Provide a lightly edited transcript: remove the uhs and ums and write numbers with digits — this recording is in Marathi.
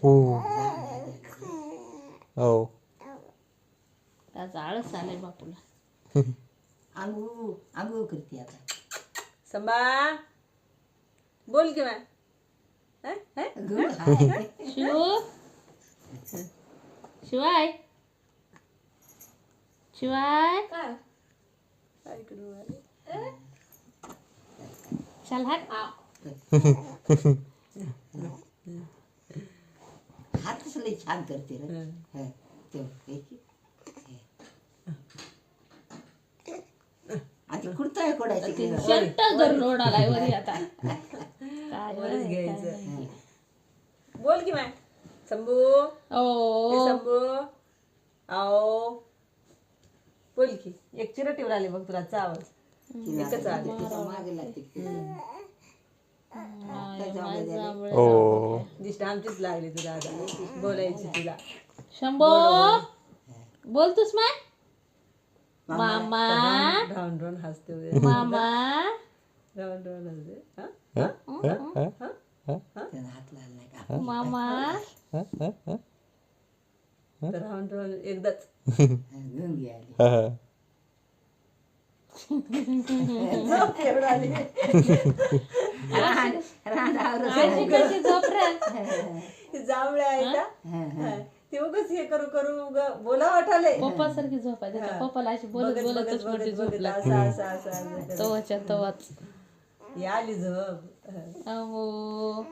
हो हो त्याचा आळस आलाय बापूला. आंघोळ आंघोळ करते आता. संबा बोल किंवा गं, हाय. शिव शिवाय शिवाय चल हात. हातच लई छान करते रे. हं, ते हे की. आता कुर्ता कोणाची शर्ट धरून ओढालाय वरी आता. काय वरच बाई, घ्यायचं. काय. बोल किंवा शंभू ओ शंभू आओ बोल की. एक चिरटीवर आले बघ तुला आवाज. एकच आले. मागे लागते. हो दिष्ट आमचीच लागली तुला आता बोलायची तुला. शंभो बोलतोस माय मामा राऊंड राऊंड हसते वगैरे. मामा राऊंड राऊंड हसते. हा? त्याला हात लागला नाही का? मामा तर राऊंड राऊंड एकदाच. गंगी आली. एवढं आली. कशी कशी झोपरा. ती जांभळे आहे का ते उगाच हे करू करू बोला वाटाले. पप्पा सारखी झोप आहे त्याच्या पप्पाला अशी बोलत बोलतच मोठी झोप लागते. असं असं असं तवाच्या तवाच. ही आली झोप. अहो